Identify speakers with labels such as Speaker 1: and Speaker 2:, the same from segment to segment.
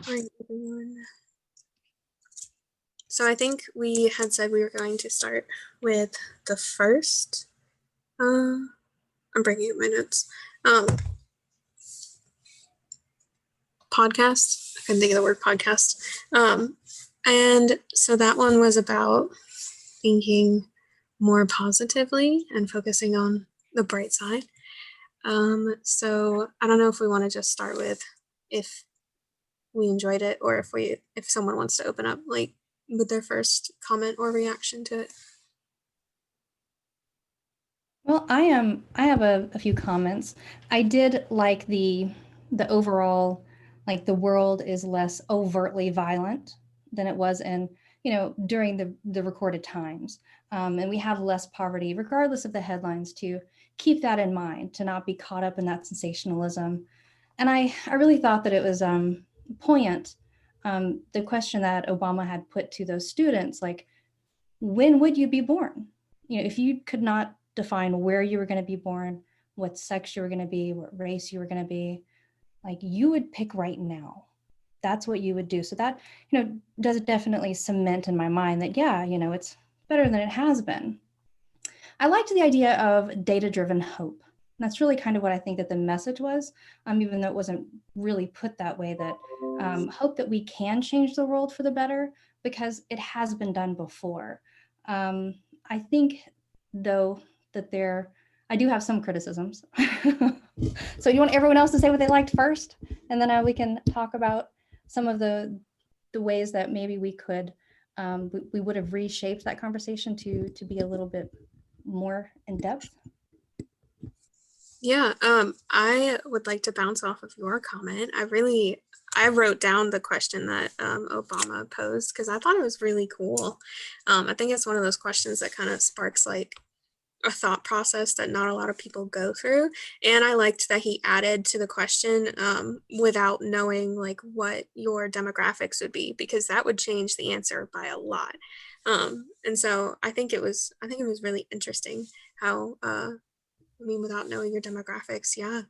Speaker 1: All right, everyone. So I think we had said we were going to start with the first. I'm bringing up my notes. Podcast. I couldn't think of the word podcast. And so that one was about thinking more positively and focusing on the bright side. So I don't know if we want to just start with if we enjoyed it or if someone wants to open up like with their first comment or reaction to it.
Speaker 2: Well, I have a few comments. I did like the overall, like the world is less overtly violent than it was in, during the recorded times. And we have less poverty, regardless of the headlines, to keep that in mind, to not be caught up in that sensationalism. And I really thought that it was poignant, the question that Obama had put to those students, like, when would you be born? If you could not define where you were going to be born, what sex you were going to be, what race you were going to be, like, you would pick right now. That's what you would do. So that, does definitely cement in my mind that, yeah, it's better than it has been. I liked the idea of data-driven hope. That's really kind of what I think that the message was, even though it wasn't really put that way, that hope that we can change the world for the better, because it has been done before. I think, though, that I do have some criticisms. So you want everyone else to say what they liked first, and then we can talk about some of the ways that maybe we could, we would have reshaped that conversation to be a little bit more in depth.
Speaker 1: Yeah, I would like to bounce off of your comment. I wrote down the question that Obama posed because I thought it was really cool. I think it's one of those questions that kind of sparks like a thought process that not a lot of people go through. And I liked that he added to the question without knowing like what your demographics would be, because that would change the answer by a lot. And so I think it was really interesting how I mean, without knowing your demographics, yeah,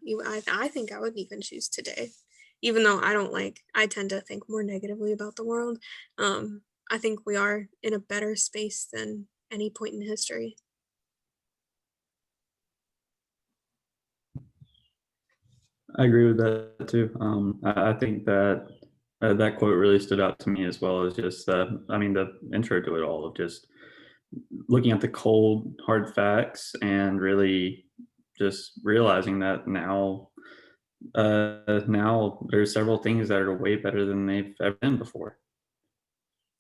Speaker 1: I think I would even choose today, even though I don't like, I tend to think more negatively about the world. I think we are in a better space than any point in history.
Speaker 3: I agree with that too. I think that that quote really stood out to me, as well as just, I mean, the intro to it all of just looking at the cold, hard facts and really just realizing that now there's several things that are way better than they've ever been before.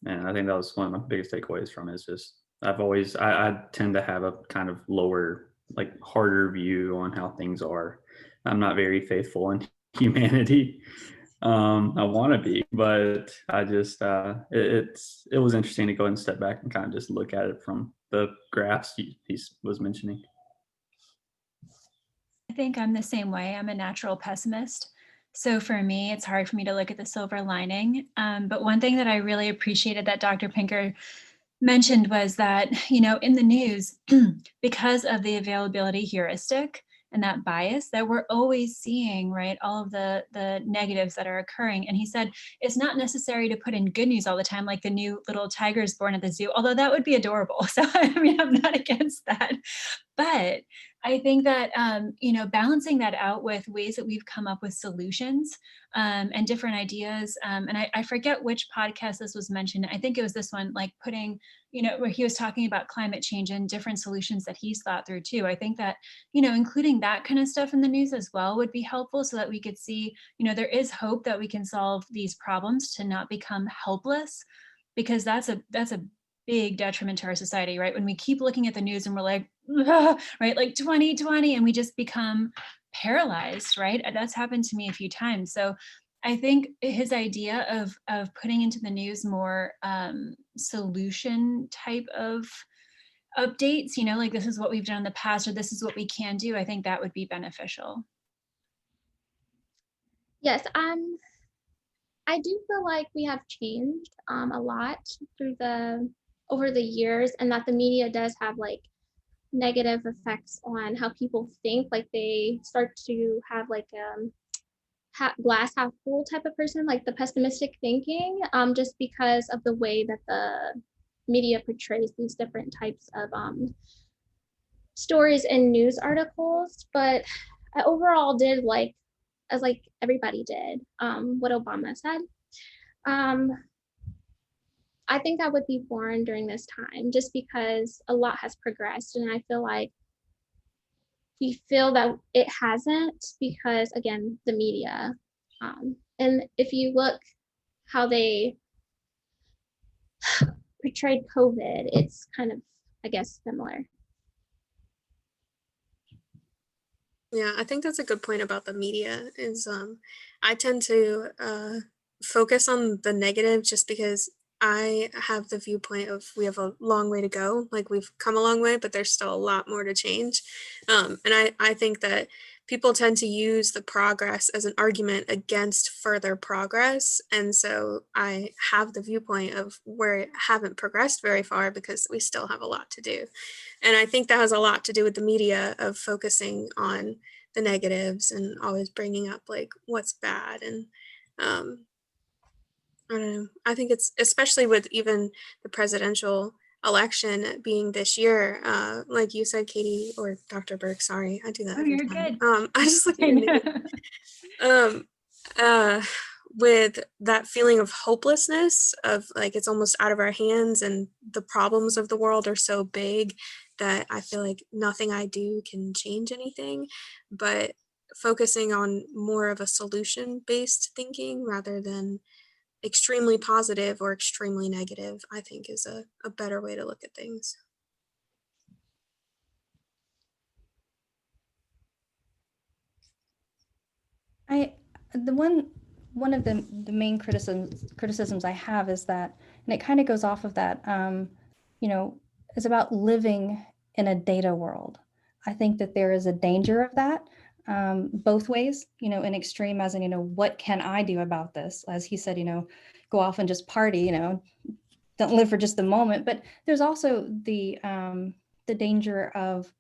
Speaker 3: And I think that was one of my biggest takeaways from it. Is just I tend to have a kind of lower, like harder view on how things are. I'm not very faithful in humanity. I want to be, but I just it was interesting to go and step back and kind of just look at it from the graphs he was mentioning.
Speaker 4: I think I'm the same way. I'm a natural pessimist. So for me, it's hard for me to look at the silver lining. But one thing that I really appreciated that Dr. Pinker mentioned was that, in the news, because of the availability heuristic and that bias, that we're always seeing, right, all of the negatives that are occurring. And he said, it's not necessary to put in good news all the time, like the new little tigers born at the zoo, although that would be adorable. So, I mean, I'm not against that. But I think that, balancing that out with ways that we've come up with solutions and different ideas. And I forget which podcast this was mentioned. I think it was this one, like putting, where he was talking about climate change and different solutions that he's thought through too. I think that, including that kind of stuff in the news as well would be helpful, so that we could see, there is hope that we can solve these problems to not become helpless, because that's a big detriment to our society, right? When we keep looking at the news and we're like, right, like 2020, and we just become paralyzed, right? That's happened to me a few times. So I think his idea of putting into the news more solution type of updates, like this is what we've done in the past, or this is what we can do, I think that would be beneficial.
Speaker 5: Yes, I do feel like we have changed a lot over the years, and that the media does have like negative effects on how people think. Like they start to have like glass half full type of person, like the pessimistic thinking, just because of the way that the media portrays these different types of stories and news articles. But I overall did like, as like everybody did, what Obama said. I think that would be foreign during this time, just because a lot has progressed, and I feel like we feel that it hasn't because, again, the media. And if you look how they portrayed COVID, it's kind of, I guess, similar.
Speaker 1: Yeah, I think that's a good point about the media is I tend to focus on the negative just because I have the viewpoint of we have a long way to go. Like we've come a long way, but there's still a lot more to change. And I think that people tend to use the progress as an argument against further progress. And so I have the viewpoint of where it haven't progressed very far because we still have a lot to do. And I think that has a lot to do with the media of focusing on the negatives and always bringing up like what's bad. And I don't know. I think it's especially with even the presidential election being this year, like you said, Katie, or Dr. Burke, sorry, I do that
Speaker 4: Oh,
Speaker 1: every
Speaker 4: you're
Speaker 1: time.
Speaker 4: good.
Speaker 1: I just look at your name. Um, uh, with that feeling of hopelessness of like it's almost out of our hands and the problems of the world are so big that I feel like nothing I do can change anything, but focusing on more of a solution based thinking rather than extremely positive or extremely negative, I think is a better way to look at things.
Speaker 2: The one of the main criticisms I have is that, and it kind of goes off of that, you know, is about living in a data world. I think that there is a danger of that, both ways, you know, in extreme as in, you know, what can I do about this? As he said, you know, go off and just party, you know, don't live for just the moment. But there's also the danger of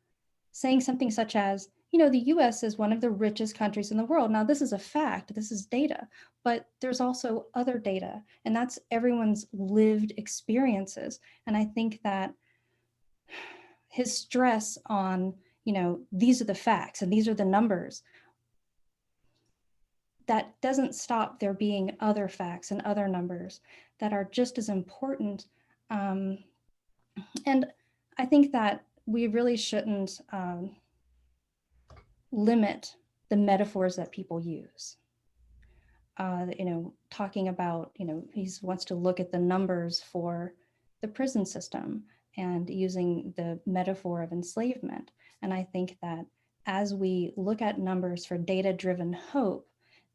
Speaker 2: saying something such as, you know, the US is one of the richest countries in the world. Now, this is a fact, this is data, but there's also other data, and that's everyone's lived experiences. And I think that his stress on, you know, these are the facts and these are the numbers, that doesn't stop there being other facts and other numbers that are just as important. And I think that we really shouldn't limit the metaphors that people use. You know, talking about, you know, he wants to look at the numbers for the prison system and using the metaphor of enslavement. And I think that as we look at numbers for data-driven hope,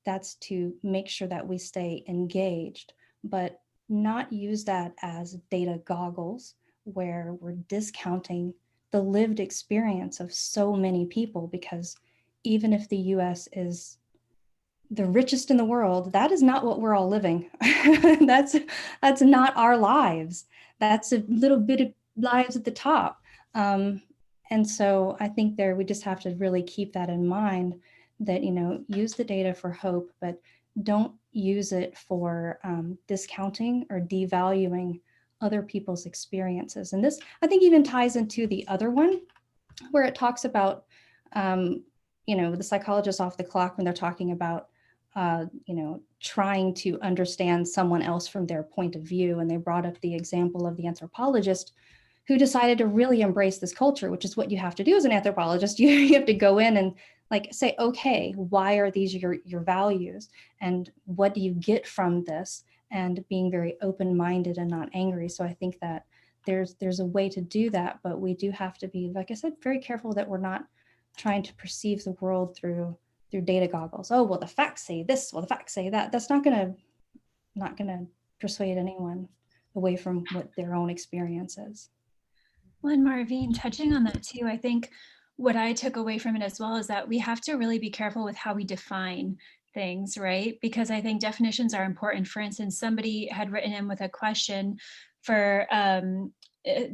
Speaker 2: that's to make sure that we stay engaged, but not use that as data goggles where we're discounting the lived experience of so many people, because even if the US is the richest in the world, that is not what we're all living. that's not our lives. That's a little bit of lives at the top. And so I think we just have to really keep that in mind, that, you know, use the data for hope, but don't use it for discounting or devaluing other people's experiences. And this, I think, even ties into the other one where it talks about, you know, the psychologist off the clock when they're talking about, you know, trying to understand someone else from their point of view. And they brought up the example of the anthropologist who decided to really embrace this culture, which is what you have to do as an anthropologist. You have to go in and like say, okay, why are these your values? And what do you get from this? And being very open-minded and not angry. So I think that there's a way to do that, but we do have to be, like I said, very careful that we're not trying to perceive the world through data goggles. Oh, well, the facts say this, well, the facts say that. That's not gonna persuade anyone away from what their own experience is.
Speaker 4: Well, and Marvine, touching on that too, I think what I took away from it as well is that we have to really be careful with how we define things, right? Because I think definitions are important. For instance, somebody had written in with a question for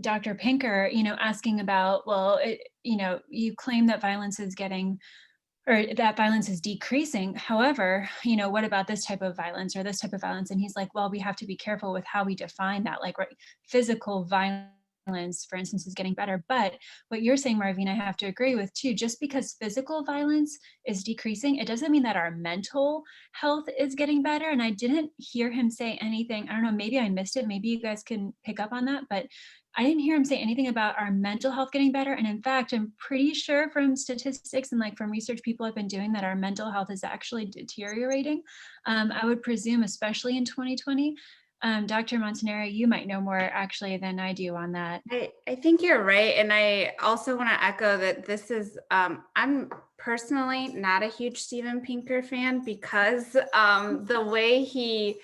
Speaker 4: Dr. Pinker, you know, asking about, well, you know, you claim that violence is getting or that violence is decreasing. However, what about this type of violence or this type of violence? And he's like, well, we have to be careful with how we define that. Like, right, physical violence, for instance, is getting better. But what you're saying, Marvin, I have to agree with too. Just because physical violence is decreasing, it doesn't mean that our mental health is getting better. And I didn't hear him say anything. I don't know, maybe I missed it. Maybe you guys can pick up on that. But I didn't hear him say anything about our mental health getting better. And in fact, I'm pretty sure from statistics and like from research people have been doing that our mental health is actually deteriorating. I would presume, especially in 2020. Dr. Montanaro, you might know more actually than I do on that.
Speaker 6: I think you're right. And I also want to echo that this is, I'm personally not a huge Steven Pinker fan because the way he,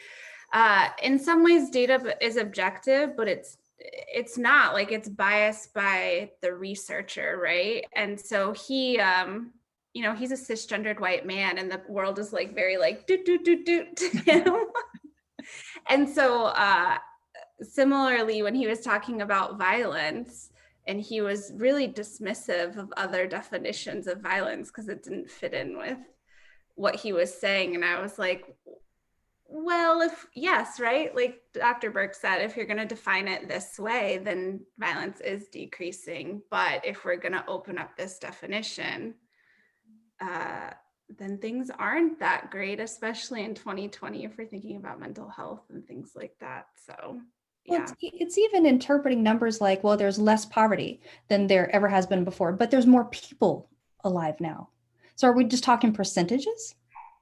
Speaker 6: in some ways data is objective, but it's not, like, it's biased by the researcher, right? And so he, he's a cisgendered white man and the world is like very like doot doot doot doot to him. And so similarly, when he was talking about violence, and he was really dismissive of other definitions of violence because it didn't fit in with what he was saying. And I was like, well, yes, right? Like Dr. Burke said, if you're going to define it this way, then violence is decreasing. But if we're going to open up this definition, then things aren't that great, especially in 2020, if we're thinking about mental health and things like that. So, yeah.
Speaker 2: Well, it's even interpreting numbers like, well, there's less poverty than there ever has been before, but there's more people alive now. So are we just talking percentages?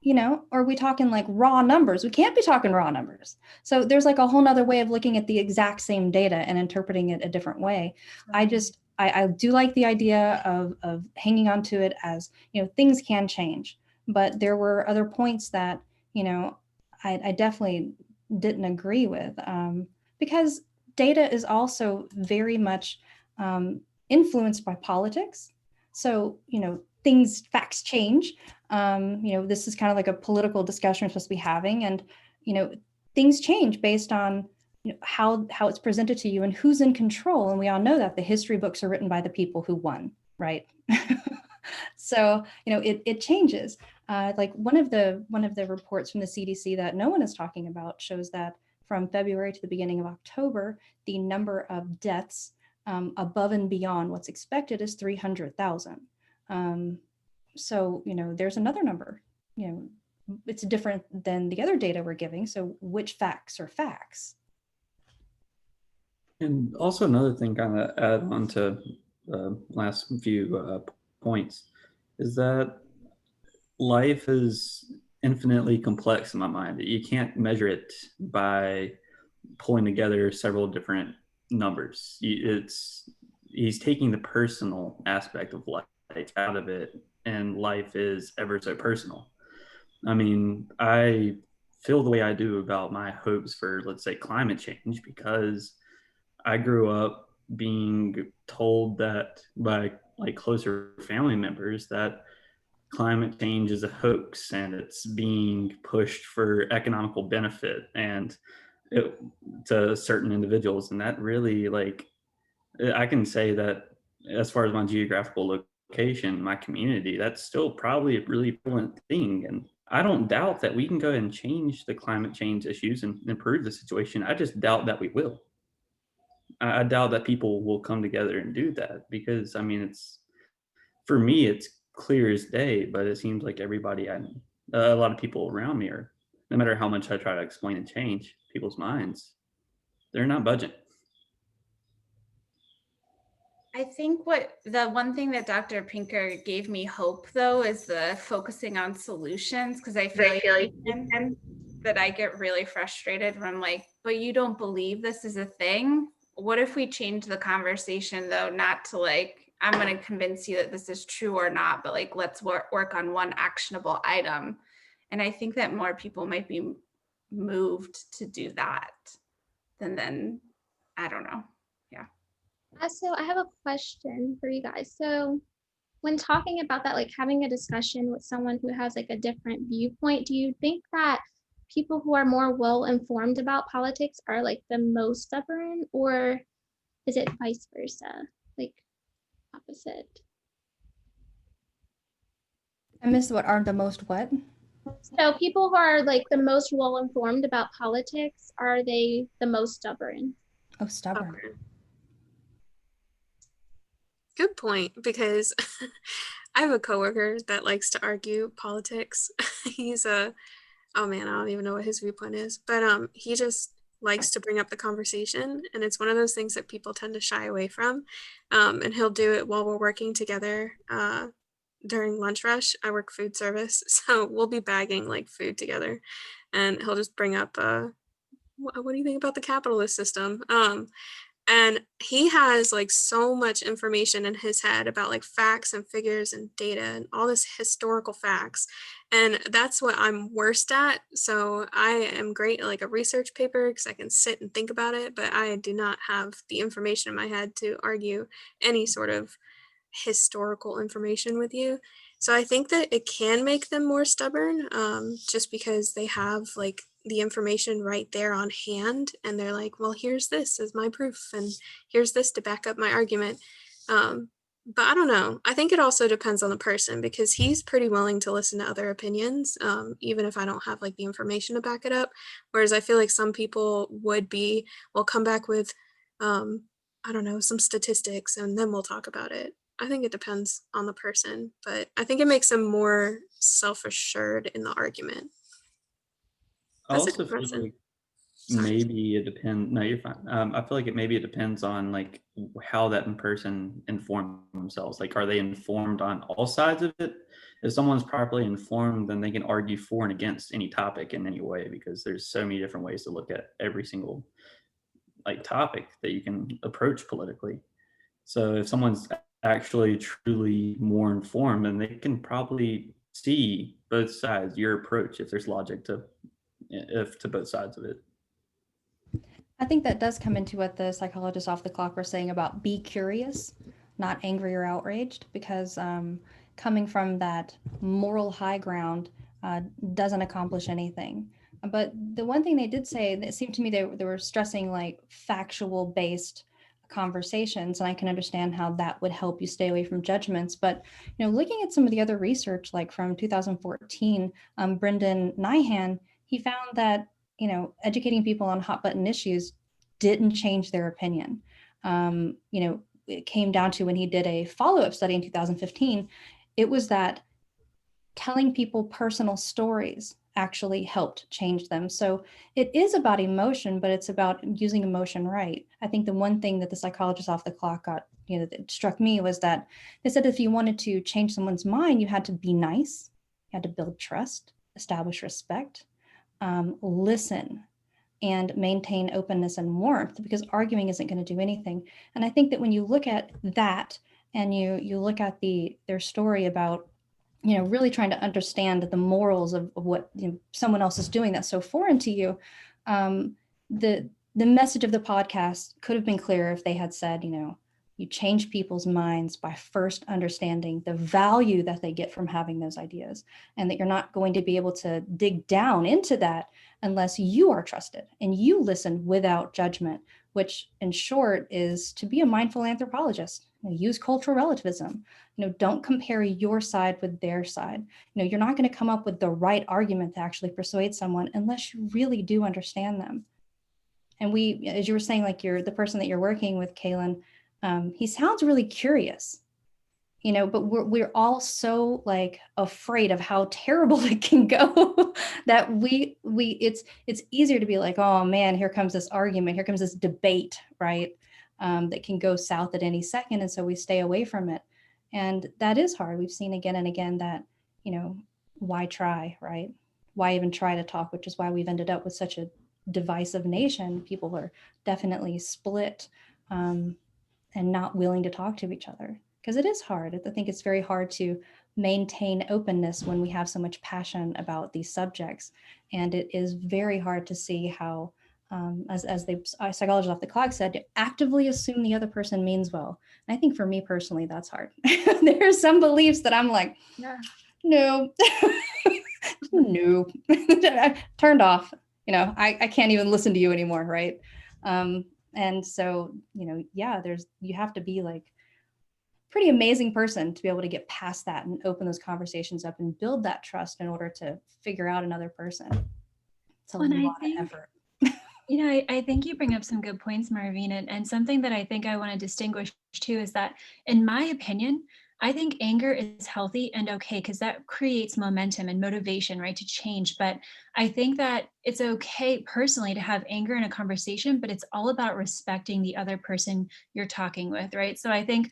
Speaker 2: Or are we talking like raw numbers? We can't be talking raw numbers. So there's like a whole nother way of looking at the exact same data and interpreting it a different way. I do like the idea of hanging on to it as, things can change, but there were other points that, I definitely didn't agree with because data is also very much influenced by politics. So, facts change. This is kind of like a political discussion we're supposed to be having, and things change based on how it's presented to you and who's in control. And we all know that the history books are written by the people who won, right? So it changes. Like one of the reports from the CDC that no one is talking about shows that from February to the beginning of October, the number of deaths above and beyond what's expected is 300,000. So, there's another number, it's different than the other data we're giving. So which facts are facts?
Speaker 3: And also another thing, kind of add on to the last few points, is that life is infinitely complex in my mind. You can't measure it by pulling together several different numbers. He's taking the personal aspect of life out of it, and life is ever so personal. I mean, I feel the way I do about my hopes for, let's say, climate change because I grew up being told that by like closer family members that climate change is a hoax and it's being pushed for economical benefit and to certain individuals. And that really, like, I can say that as far as my geographical location, my community, that's still probably a really prevalent thing. And I don't doubt that we can go ahead and change the climate change issues and improve the situation. I just doubt that we will. I doubt that people will come together and do that because, I mean, for me, it's clear as day, but it seems like everybody, a lot of people around me are, no matter how much I try to explain and change people's minds, they're not budging.
Speaker 6: I think the one thing that Dr. Pinker gave me hope though is the focusing on solutions, because I feel like that I get really frustrated when I'm like, but you don't believe this is a thing? What if we change the conversation though, not to like, I'm going to convince you that this is true or not, but like, let's work on one actionable item. And I think that more people might be moved to do that than then, I don't know. Yeah.
Speaker 5: So I have a question for you guys. So when talking about that, like having a discussion with someone who has like a different viewpoint, do you think that people who are more well informed about politics are like the most stubborn, or is it vice versa, like opposite?
Speaker 2: I missed what are the most what?
Speaker 5: So people who are like the most well informed about politics, are they the most stubborn?
Speaker 2: Oh, stubborn.
Speaker 1: Okay. Good point, because I have a coworker that likes to argue politics. He's a, oh man, I don't even know what his viewpoint is, but he just likes to bring up the conversation, and it's one of those things that people tend to shy away from. And he'll do it while we're working together during lunch rush. I work food service, so we'll be bagging like food together, and he'll just bring up what do you think about the capitalist system? And he has like so much information in his head about like facts and figures and data and all this historical facts. And that's what I'm worst at. So I am great at like a research paper because I can sit and think about it, but I do not have the information in my head to argue any sort of historical information with you. So I think that it can make them more stubborn, just because they have like the information right there on hand, and they're like, well, here's this as my proof, and here's this to back up my argument. But I don't know. I think it also depends on the person, because he's pretty willing to listen to other opinions, even if I don't have like the information to back it up. Whereas I feel like some people would be, well, come back with, I don't know, some statistics, and then we'll talk about it. I think it depends on the person, but I think it makes them more self-assured in the argument.
Speaker 3: I
Speaker 1: That's a
Speaker 3: also
Speaker 1: good
Speaker 3: feel
Speaker 1: person.
Speaker 3: like maybe it depends. No, you're fine. I feel like it depends on like how that person informed themselves. Like, are they informed on all sides of it? If someone's properly informed, then they can argue for and against any topic in any way, because there's so many different ways to look at every single like topic that you can approach politically. So if someone's actually truly more informed, then they can probably see both sides, your approach, if there's logic to both sides of it.
Speaker 2: I think that does come into what the psychologists off the clock were saying about be curious, not angry or outraged, because coming from that moral high ground doesn't accomplish anything. But the one thing they did say, it seemed to me they were stressing like factual based conversations, and I can understand how that would help you stay away from judgments. But looking at some of the other research, like from 2014, Brendan Nyhan, he found that educating people on hot button issues didn't change their opinion. It came down to when he did a follow-up study in 2015, it was that telling people personal stories actually helped change them. So it is about emotion, but it's about using emotion right. I think the one thing that the psychologist off the clock got, that struck me was that they said if you wanted to change someone's mind, you had to be nice, you had to build trust, establish respect, listen, and maintain openness and warmth, because arguing isn't going to do anything. And I think that when you look at that and you look at their story about really trying to understand the morals of what someone else is doing that's so foreign to you, the message of the podcast could have been clearer if they had said, you change people's minds by first understanding the value that they get from having those ideas, and that you're not going to be able to dig down into that unless you are trusted and you listen without judgment, which in short is to be a mindful anthropologist. Use cultural relativism. Don't compare your side with their side. You're not going to come up with the right argument to actually persuade someone unless you really do understand them. And we, as you were saying, like the person that you're working with, Kaylin, he sounds really curious, but we're all so like afraid of how terrible it can go that it's easier to be like, oh man, here comes this argument, here comes this debate, right? That can go south at any second. And so we stay away from it. And that is hard. We've seen again and again that, why try, right? Why even try to talk, which is why we've ended up with such a divisive nation. People are definitely split and not willing to talk to each other, because it is hard. I think it's very hard to maintain openness when we have so much passion about these subjects. And it is very hard to see how, as the psychologist off the clock said, actively assume the other person means well. And I think for me personally, that's hard. There are some beliefs that I'm like, no, no, turned off. I can't even listen to you anymore, right? And so, you have to be like pretty amazing person to be able to get past that and open those conversations up and build that trust in order to figure out another person. It's a
Speaker 4: Well, and I
Speaker 2: lot of
Speaker 4: think,
Speaker 2: effort.
Speaker 4: you know, I think you bring up some good points, Marvine, and something that I think I want to distinguish too is that, in my opinion, I think anger is healthy and okay because that creates momentum and motivation, right, to change. But I think that it's okay personally to have anger in a conversation, but it's all about respecting the other person you're talking with, right? So I think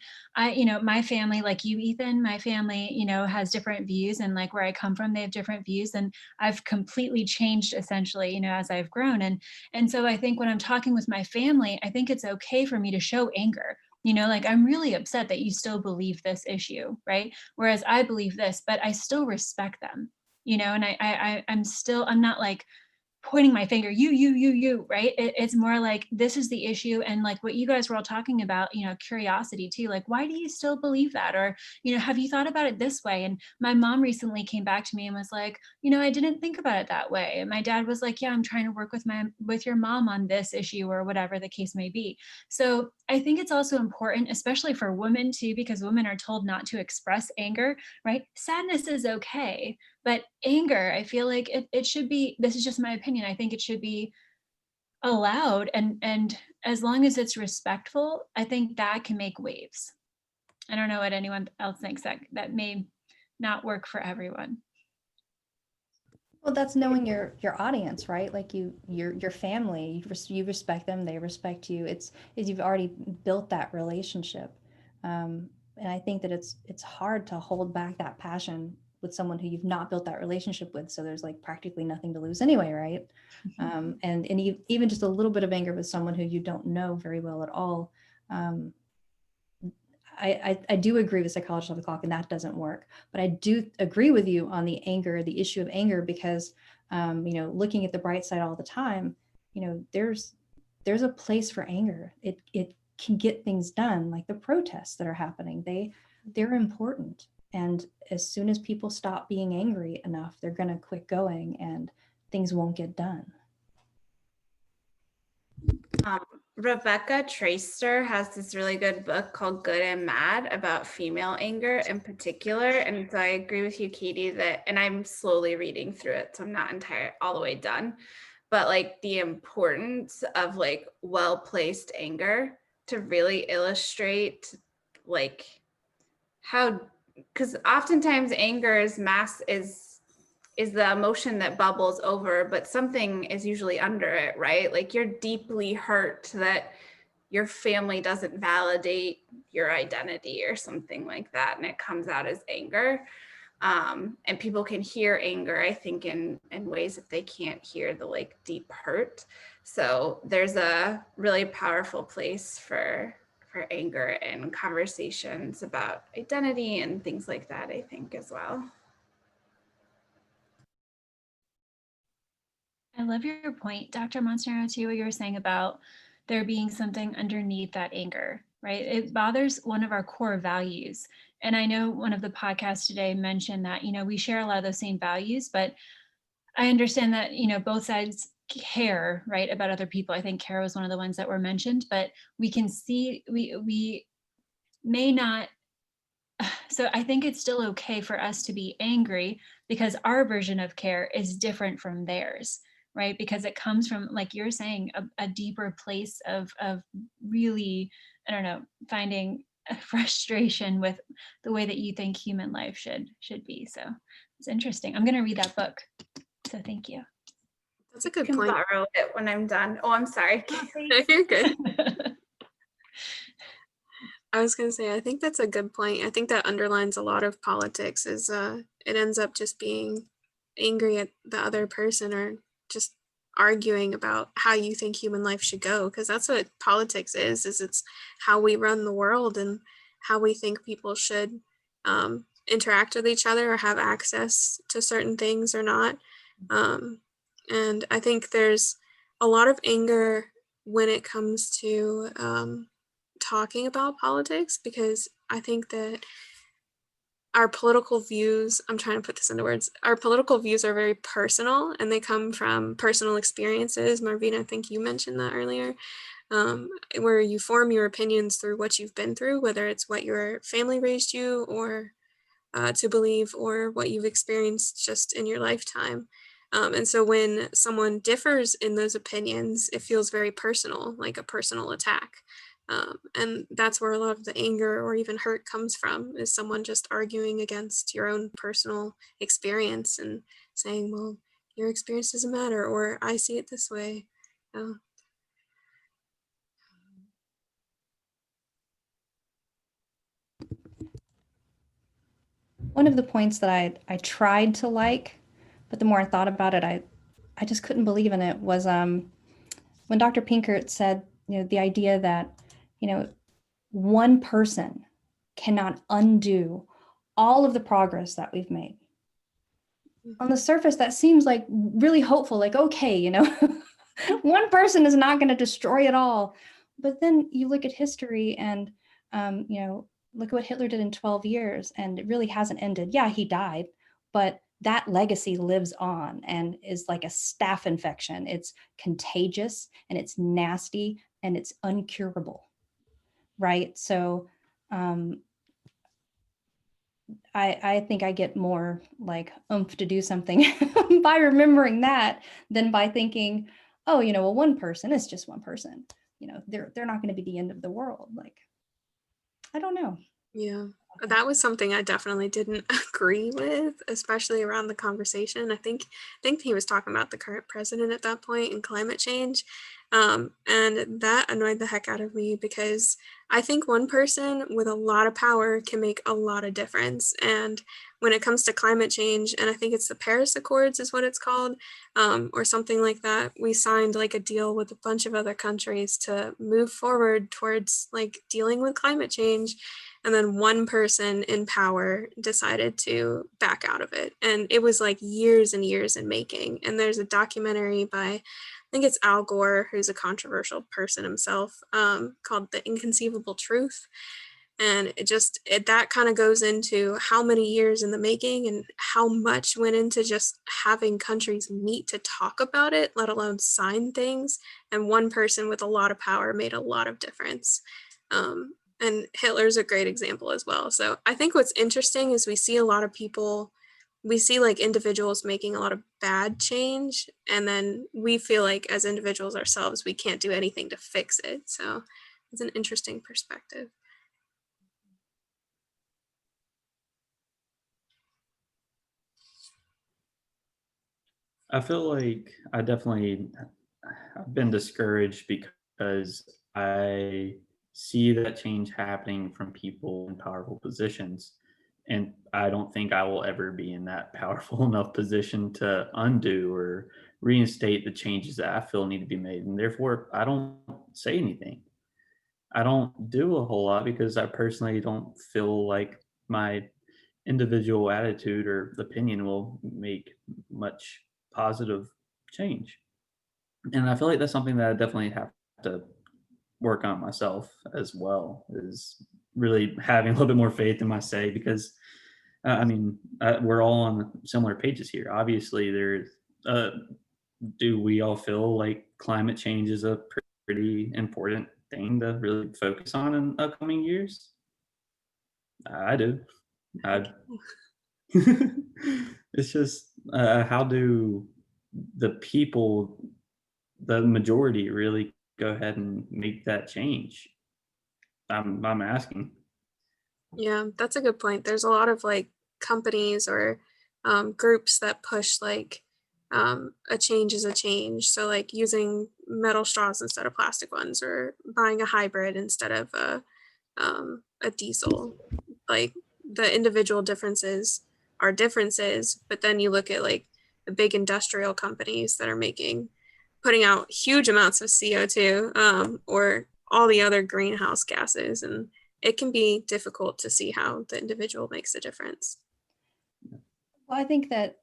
Speaker 4: you know, my family, like you, Ethan, my family, you know, has different views, and like where I come from, they have different views, and I've completely changed essentially, you know, as I've grown. And so I think when I'm talking with my family, I think it's okay for me to show anger. You know, like, I'm really upset that you still believe this issue, right? Whereas I believe this, but I still respect them, you know, and I'm not like pointing my finger, you, right? It's more like, this is the issue. And like what you guys were all talking about, you know, curiosity too, like, why do you still believe that? Or, you know, have you thought about it this way? And my mom recently came back to me and was like, you know, I didn't think about it that way. And my dad was like, yeah, I'm trying to work with your mom on this issue or whatever the case may be. So I think it's also important, especially for women too, because women are told not to express anger, right? Sadness is okay. But anger, I feel like it should be, this is just my opinion, I think it should be allowed, and as long as it's respectful, I think that can make waves. I don't know what anyone else thinks, that may not work for everyone.
Speaker 2: Well, that's knowing your audience, right? Like your family, you respect them, they respect you. It's you've already built that relationship, and I think that it's hard to hold back that passion with someone who you've not built that relationship with. So there's like practically nothing to lose anyway, right? And even just a little bit of anger with someone who you don't know very well at all. I do agree with psychologist of the clock, and that doesn't work. But I do agree with you on the anger, the issue of anger, because you know, looking at the bright side all the time, you know, there's a place for anger. It can get things done, like the protests that are happening. They're important, and as soon as people stop being angry enough, they're going to quit going, and things won't get done.
Speaker 6: Rebecca Traister has this really good book called Good and Mad about female anger in particular. And so I agree with you, Katie, that, and I'm slowly reading through it, so I'm not all the way done, but like the importance of like well-placed anger to really illustrate like how, because oftentimes anger is the emotion that bubbles over, but something is usually under it, right? Like you're deeply hurt that your family doesn't validate your identity or something like that, and it comes out as anger. And people can hear anger, I think, in ways that they can't hear the like deep hurt. So there's a really powerful place for anger in conversations about identity and things like that, I think, as well.
Speaker 4: I love your point, Dr. Montanaro, too, what you were saying about there being something underneath that anger, right? It bothers one of our core values. And I know one of the podcasts today mentioned that, you know, we share a lot of those same values, but I understand that, you know, both sides care, right, about other people. I think care was one of the ones that were mentioned, but we can see, we may not. So I think it's still okay for us to be angry because our version of care is different from theirs, right? Because it comes from, like you're saying, a deeper place of really, I don't know, finding a frustration with the way that you think human life should be. So it's interesting. I'm going to read that book. So thank you.
Speaker 1: That's a good
Speaker 6: You can
Speaker 1: point.
Speaker 6: borrow it when I'm done. Oh, I'm sorry.
Speaker 1: You're good. I was going to say, I think that's a good point. I think that underlines a lot of politics is it ends up just being angry at the other person or just arguing about how you think human life should go, because that's what politics is it's how we run the world and how we think people should interact with each other or have access to certain things or not. And I think there's a lot of anger when it comes to talking about politics, because I think that our political views, I'm trying to put this into words, our political views are very personal and they come from personal experiences. Marvina, I think you mentioned that earlier. where you form your opinions through what you've been through, whether it's what your family raised you or to believe, or what you've experienced just in your lifetime. And so when someone differs in those opinions, it feels very personal, like a personal attack. And that's where a lot of the anger or even hurt comes from, is someone just arguing against your own personal experience and saying, well, your experience doesn't matter, or I see it this way.
Speaker 2: One of the points that I tried to like, but the more I thought about it, I just couldn't believe in it, was when Dr. Pinkert said, the idea that, one person cannot undo all of the progress that we've made. On the surface, that seems like really hopeful, like, okay, one person is not going to destroy it all. But then you look at history and, look at what Hitler did in 12 years, and it really hasn't ended. Yeah, he died, but that legacy lives on and is like a staph infection. It's contagious and it's nasty and it's uncurable, right? So I think I get more like oomph to do something by remembering that than by thinking, oh, well, one person is just one person. They're not going to be the end of the world. Like, I don't know.
Speaker 1: Yeah, that was something I definitely didn't agree with, especially around the conversation. I think he was talking about the current president at that point and climate change. And that annoyed the heck out of me, because I think one person with a lot of power can make a lot of difference. And when it comes to climate change, and I think it's the Paris Accords is what it's called, or something like that, we signed like a deal with a bunch of other countries to move forward towards like dealing with climate change. And then one person in power decided to back out of it. And it was like years and years in making. And there's a documentary by, I think it's Al Gore, who's a controversial person himself, called The Inconceivable Truth. And that kind of goes into how many years in the making and how much went into just having countries meet to talk about it, let alone sign things. And one person with a lot of power made a lot of difference. And Hitler's a great example as well. So I think what's interesting is we see a lot of people, we see like individuals making a lot of bad change, and then we feel like as individuals ourselves, we can't do anything to fix it. So it's an interesting perspective.
Speaker 3: I feel like I've been discouraged because I see that change happening from people in powerful positions. And I don't think I will ever be in that powerful enough position to undo or reinstate the changes that I feel need to be made. And therefore, I don't say anything. I don't do a whole lot because I personally don't feel like my individual attitude or opinion will make much positive change. And I feel like that's something that I definitely have to work on myself as well, is really having a little bit more faith in my say, because we're all on similar pages here. Obviously, do we all feel like climate change is a pretty important thing to really focus on in upcoming years? I do. It's just how do the people, the majority, really go ahead and make that change? I'm asking.
Speaker 1: Yeah, that's a good point. There's a lot of like companies or groups that push like a change is a change. So like using metal straws instead of plastic ones, or buying a hybrid instead of a diesel. Like the individual differences are differences, but then you look at like the big industrial companies that are putting out huge amounts of CO2 or all the other greenhouse gases, and it can be difficult to see how the individual makes a difference.
Speaker 2: Well, I think that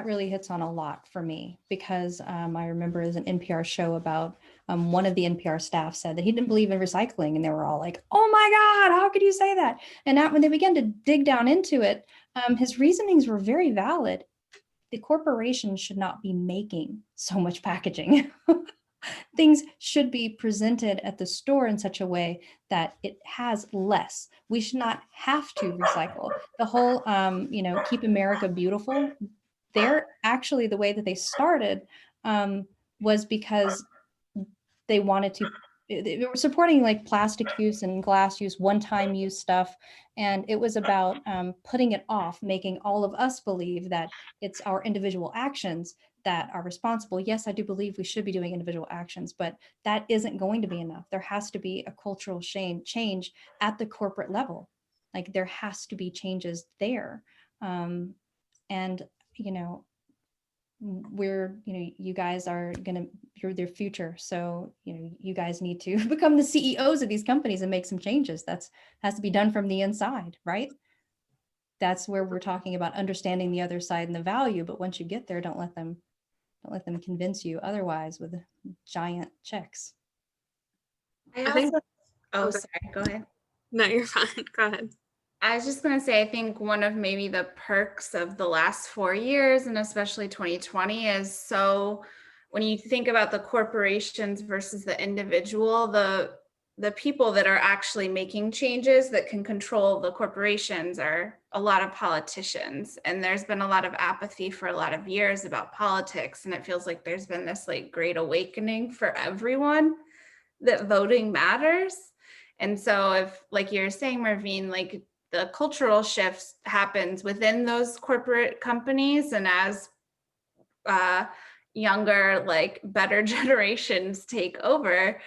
Speaker 2: really hits on a lot for me, because I remember there's an NPR show about one of the NPR staff said that he didn't believe in recycling, and they were all like, oh my God, how could you say that? And when they began to dig down into it, his reasonings were very valid. The corporation should not be making so much packaging. things should be presented at the store in such a way that it has less. We should not have to recycle. The whole, Keep America Beautiful, they're actually, the way that they started was because they wanted to, they were supporting like plastic use and glass use, one-time use stuff. And it was about putting it off, making all of us believe that it's our individual actions that are responsible. Yes, I do believe we should be doing individual actions, but that isn't going to be enough. There has to be a cultural change at the corporate level. Like there has to be changes there. And, you guys are you're their future. So, you guys need to become the CEOs of these companies and make some changes. Has to be done from the inside, right? That's where we're talking about understanding the other side and the value. But once you get there, don't let them convince you otherwise with giant checks.
Speaker 6: I
Speaker 1: I think-
Speaker 6: also, oh,
Speaker 1: Okay.
Speaker 6: sorry, go ahead.
Speaker 1: No, you're fine. Go ahead.
Speaker 6: I was just going to say, I think one of maybe the perks of the last 4 years, and especially 2020, is so when you think about the corporations versus the individual, the people that are actually making changes that can control the corporations are a lot of politicians. And there's been a lot of apathy for a lot of years about politics. And it feels like there's been this like great awakening for everyone that voting matters. And so if, like you're saying, Marvine, like the cultural shifts happens within those corporate companies, and as younger, like better generations take over,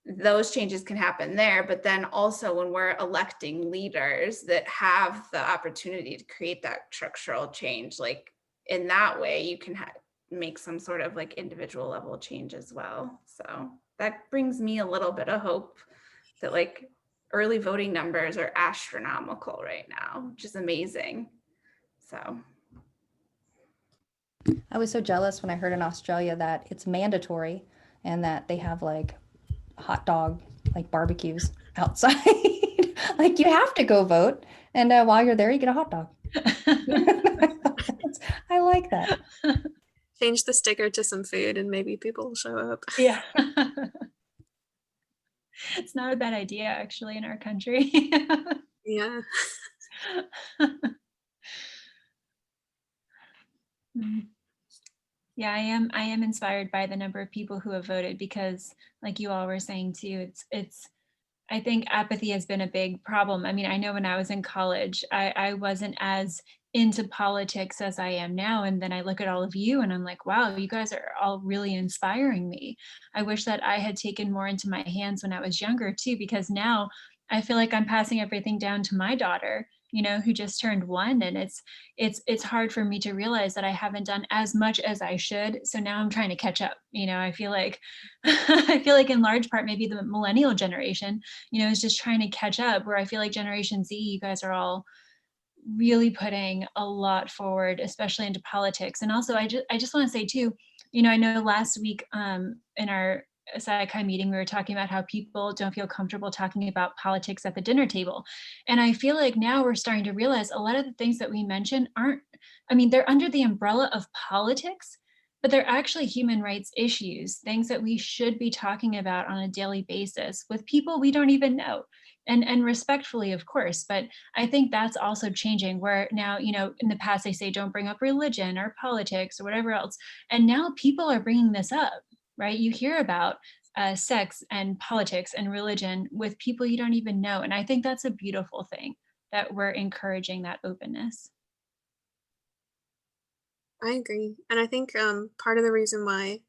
Speaker 6: those changes can happen there. But then also when we're electing leaders that have the opportunity to create that structural change, like in that way, you can make some sort of like individual level change as well. So that brings me a little bit of hope that like early voting numbers are astronomical right now, which is amazing. So
Speaker 2: I was so jealous when I heard in Australia that it's mandatory and that they have like hot dog, like barbecues outside. Like you have to go vote. And while you're there, you get a hot dog. I like that.
Speaker 1: Change the sticker to some food and maybe people will show up.
Speaker 2: Yeah.
Speaker 4: It's not a bad idea, actually, in our country.
Speaker 1: Yeah.
Speaker 4: Yeah, I am inspired by the number of people who have voted, because like you all were saying too, I think apathy has been a big problem. I mean, I know when I was in college, I wasn't as into politics as I am now. And then I look at all of you and I'm like, wow, you guys are all really inspiring me. I wish that I had taken more into my hands when I was younger too, because now I feel like I'm passing everything down to my daughter, who just turned 1. And it's hard for me to realize that I haven't done as much as I should. So now I'm trying to catch up. I feel like in large part, maybe the millennial generation, is just trying to catch up, where I feel like Generation Z, you guys are all really putting a lot forward, especially into politics. And also, I just want to say too, I know last week in our Psychi meeting, we were talking about how people don't feel comfortable talking about politics at the dinner table. And I feel like now we're starting to realize a lot of the things that we mention they're under the umbrella of politics, but they're actually human rights issues, things that we should be talking about on a daily basis with people we don't even know. And respectfully, of course, but I think that's also changing, where now, in the past they say don't bring up religion or politics or whatever else. And now people are bringing this up, right? You hear about sex and politics and religion with people you don't even know. And I think that's a beautiful thing, that we're encouraging that openness.
Speaker 1: I agree. And I think part of the reason why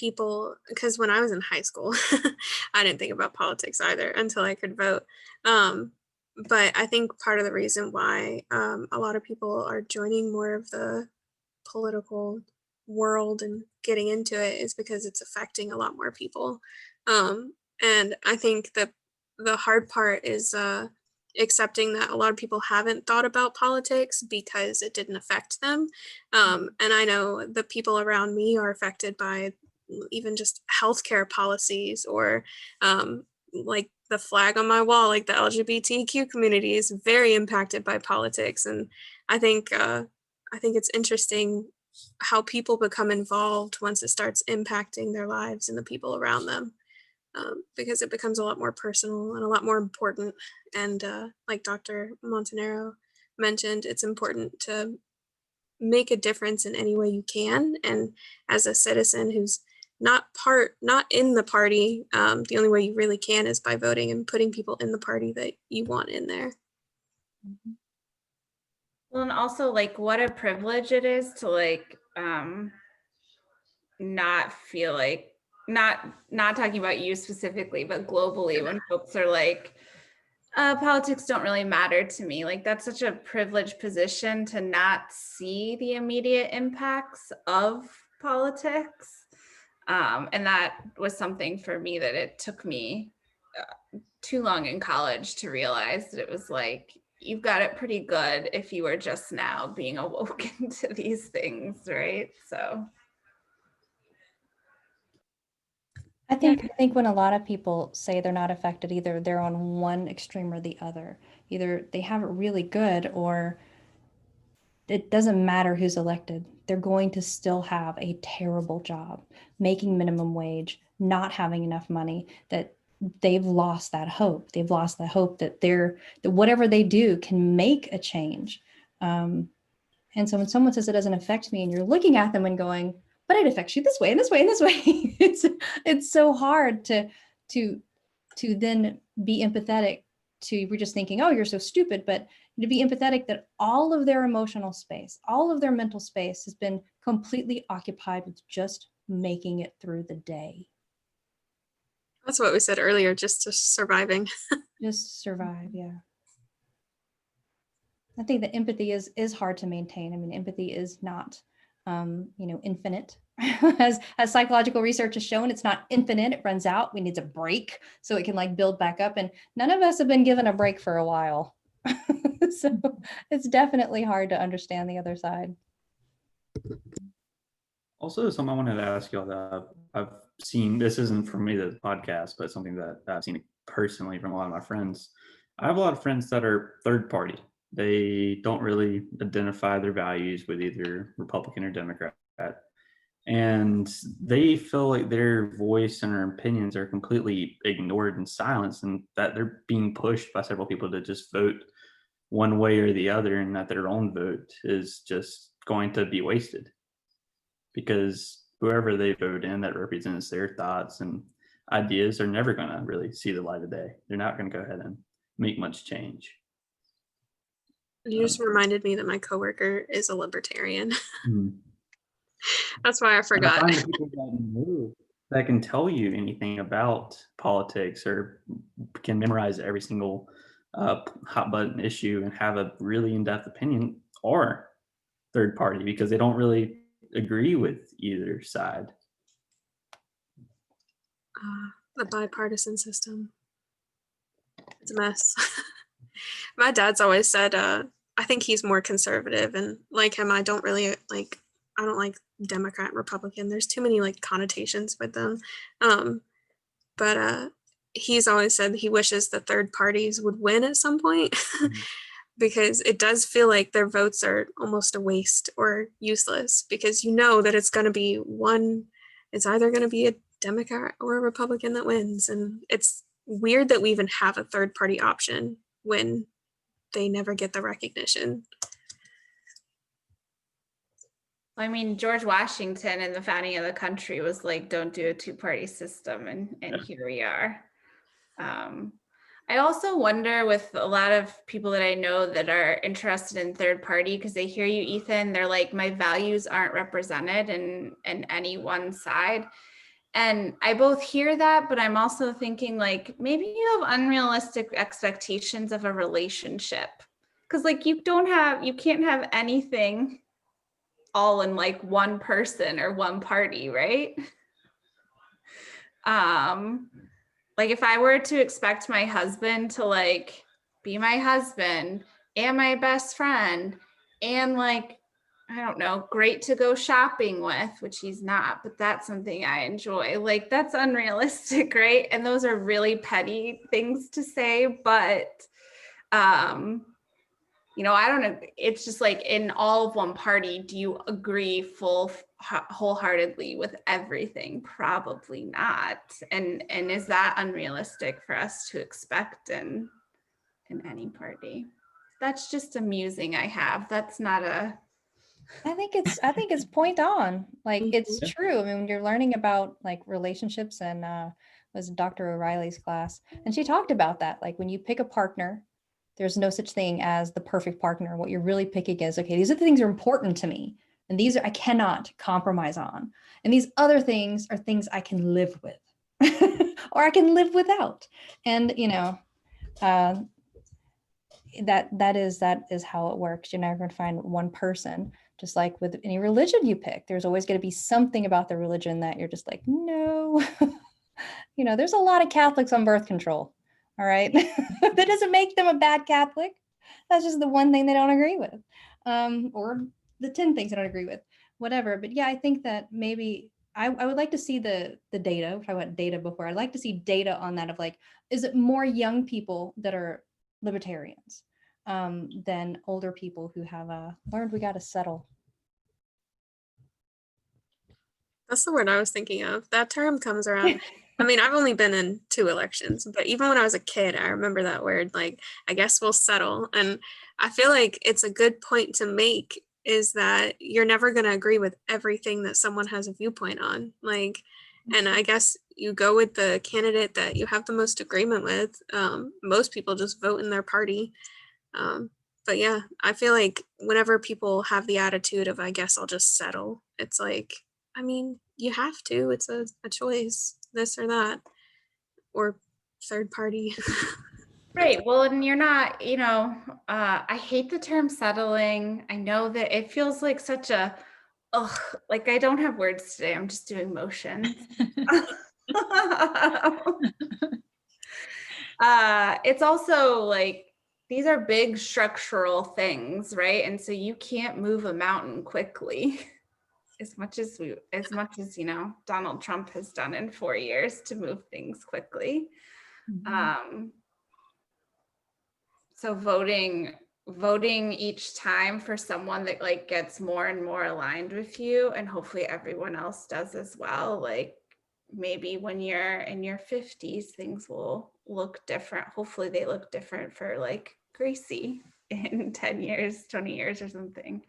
Speaker 1: because when I was in high school, I didn't think about politics either until I could vote. But I think part of the reason why a lot of people are joining more of the political world and getting into it is because it's affecting a lot more people. And I think that the hard part is accepting that a lot of people haven't thought about politics because it didn't affect them. And I know the people around me are affected by even just healthcare policies, or like the flag on my wall, like the LGBTQ community is very impacted by politics. And I think it's interesting how people become involved once it starts impacting their lives and the people around them. Because it becomes a lot more personal and a lot more important. And like Dr. Montanaro mentioned, it's important to make a difference in any way you can. And as a citizen who's not in the party, the only way you really can is by voting and putting people in the party that you want in there.
Speaker 6: Well, and also like what a privilege it is to like not feel like not talking about you specifically, but globally when folks are like, politics don't really matter to me. Like that's such a privileged position to not see the immediate impacts of politics. And that was something for me that it took me too long in college to realize that it was like, you've got it pretty good if you are just now being awoken to these things, right? So
Speaker 2: I think when a lot of people say they're not affected, either they're on one extreme or the other. Either they have it really good, or it doesn't matter who's elected. They're going to still have a terrible job, making minimum wage, not having enough money, that they've lost that hope. They've lost the hope that that whatever they do can make a change. And so when someone says it doesn't affect me, and you're looking at them and going, but it affects you this way and this way and this way, it's so hard to then be empathetic to, we're just thinking, oh, you're so stupid, but to be empathetic that all of their emotional space, all of their mental space has been completely occupied with just making it through the day.
Speaker 1: That's what we said earlier, just surviving. Just
Speaker 2: survive, yeah. I think that empathy is hard to maintain. I mean, empathy is not, infinite. as psychological research has shown, it's not infinite. It runs out. We need a break so it can like build back up. And none of us have been given a break for a while. So it's definitely hard to understand the other side.
Speaker 3: Also, something I wanted to ask y'all that I've seen, this isn't from me, the podcast, but something that I've seen personally from a lot of my friends. I have a lot of friends that are third party. They don't really identify their values with either Republican or Democrat. And they feel like their voice and their opinions are completely ignored and silenced, and that they're being pushed by several people to just vote one way or the other, and that their own vote is just going to be wasted because whoever they vote in that represents their thoughts and ideas are never going to really see the light of day. They're not going to go ahead and make much change.
Speaker 1: You just reminded me that my coworker is a libertarian.
Speaker 3: Mm-hmm.
Speaker 1: That's why I forgot.
Speaker 3: I find people that can tell you anything about politics or can memorize every single hot button issue and have a really in-depth opinion are third party because they don't really agree with either side.
Speaker 1: The bipartisan system. It's a mess. My dad's always said, I think he's more conservative, and like him, I don't like Democrat and Republican. There's too many like connotations with them. But he's always said he wishes the third parties would win at some point because it does feel like their votes are almost a waste or useless because you know that it's going to be it's either going to be a Democrat or a Republican that wins. And it's weird that we even have a third party option when they never get the recognition.
Speaker 6: I mean, George Washington and the founding of the country was like, don't do a two-party system. And here we are. I also wonder with a lot of people that I know that are interested in third party, because they hear you, Ethan, they're like, my values aren't represented in any one side. And I both hear that, but I'm also thinking like, maybe you have unrealistic expectations of a relationship. Because like you can't have anything all in like one person or one party, right? Like if I were to expect my husband to like be my husband and my best friend and like, I don't know, great to go shopping with, which he's not, but that's something I enjoy. Like that's unrealistic, right? And those are really petty things to say, but I don't know. It's just like in all of one party, do you agree wholeheartedly with everything? Probably not. And is that unrealistic for us to expect in any party? That's just a musing I have. That's not a.
Speaker 2: I think it's point on. Like, it's
Speaker 3: Yeah.
Speaker 2: true. I mean, when you're learning about like relationships, and was Dr. O'Reilly's class, and she talked about that. Like, when you pick a partner, there's no such thing as the perfect partner. What you're really picking is, okay, these are the things that are important to me, and these are I cannot compromise on, and these other things are things I can live with, or I can live without. And uh, that is how it works. You're never going to find one person. Just like with any religion you pick, there's always going to be something about the religion that you're just like, no. There's a lot of Catholics on birth control. All right. That doesn't make them a bad Catholic. That's just the one thing they don't agree with. Or the 10 things I don't agree with, whatever. But yeah, I think that maybe I would like to see the data. We talked about data before. I'd like to see data on that of like, is it more young people that are libertarians than older people who have learned we got to settle?
Speaker 1: That's the word I was thinking of. That term comes around. I mean, I've only been in 2 elections, but even when I was a kid, I remember that word, like, I guess we'll settle. And I feel like it's a good point to make, is that you're never going to agree with everything that someone has a viewpoint on. Like, and I guess you go with the candidate that you have the most agreement with. Most people just vote in their party. But yeah, I feel like whenever people have the attitude of, I guess I'll just settle, it's like, I mean, you have to. It's a choice, this or that, or third party.
Speaker 6: Right. Well, and you're not, I hate the term settling. I know that it feels like such a, like I don't have words today. I'm just doing motions. It's also like, these are big structural things, right? And so you can't move a mountain quickly. As much as Donald Trump has done in 4 years to move things quickly. So voting each time for someone that like gets more and more aligned with you, and hopefully everyone else does as well. Like maybe when you're in your 50s, things will look different. Hopefully they look different for like Gracie in 10 years, 20 years or something.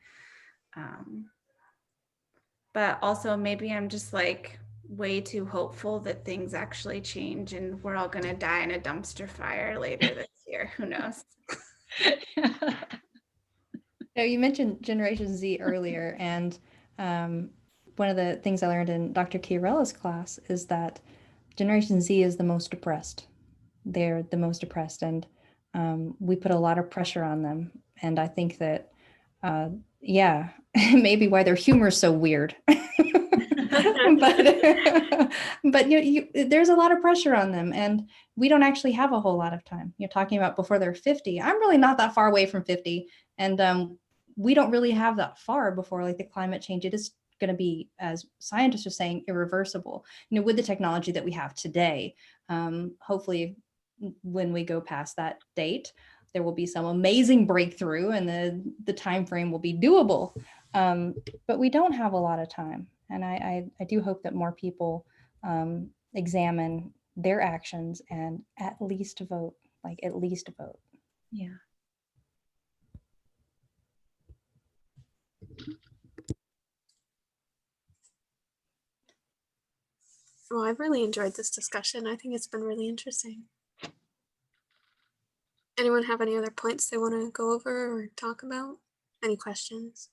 Speaker 6: But also maybe I'm just like way too hopeful that things actually change and we're all going to die in a dumpster fire later this year. Who knows?
Speaker 2: You mentioned Generation Z earlier, and one of the things I learned in Dr. Chiarella's class is that Generation Z is the most depressed. They're the most depressed, and we put a lot of pressure on them. And I think that, yeah, maybe why their humor is so weird. but there's a lot of pressure on them, and we don't actually have a whole lot of time. You're talking about before they're 50. I'm really not that far away from 50, and we don't really have that far before like the climate change. It is going to be, as scientists are saying, irreversible. With the technology that we have today, hopefully when we go past that date, there will be some amazing breakthrough, and the time frame will be doable. But we don't have a lot of time. And I do hope that more people examine their actions and at least vote,
Speaker 4: Yeah.
Speaker 1: Well, I've really enjoyed this discussion. I think it's been really interesting. Anyone have any other points they want to go over or talk about? Any questions?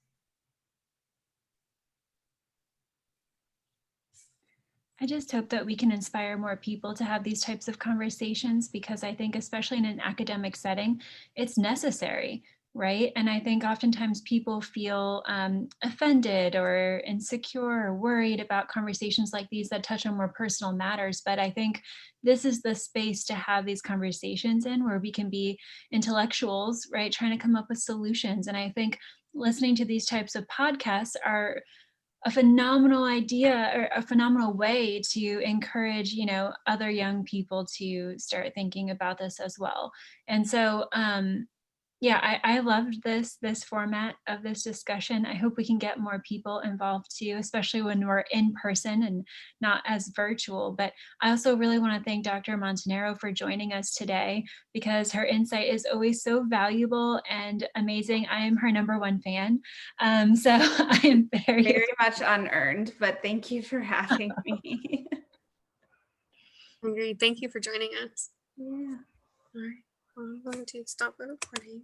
Speaker 4: I just hope that we can inspire more people to have these types of conversations, because I think, especially in an academic setting, it's necessary, right? And I think oftentimes people feel offended or insecure or worried about conversations like these that touch on more personal matters. But I think this is the space to have these conversations in, where we can be intellectuals, right? Trying to come up with solutions. And I think listening to these types of podcasts are a phenomenal idea, or a phenomenal way to encourage, other young people to start thinking about this as well. And so Yeah, I loved this format of this discussion. I hope we can get more people involved too, especially when we're in person and not as virtual. But I also really want to thank Dr. Montanaro for joining us today, because her insight is always so valuable and amazing. I am her #1 fan. So I am
Speaker 6: Very much unearned, but thank you for having me.
Speaker 1: Agreed. Thank you for joining us.
Speaker 6: Yeah.
Speaker 1: All right. Well, I'm going to stop the recording.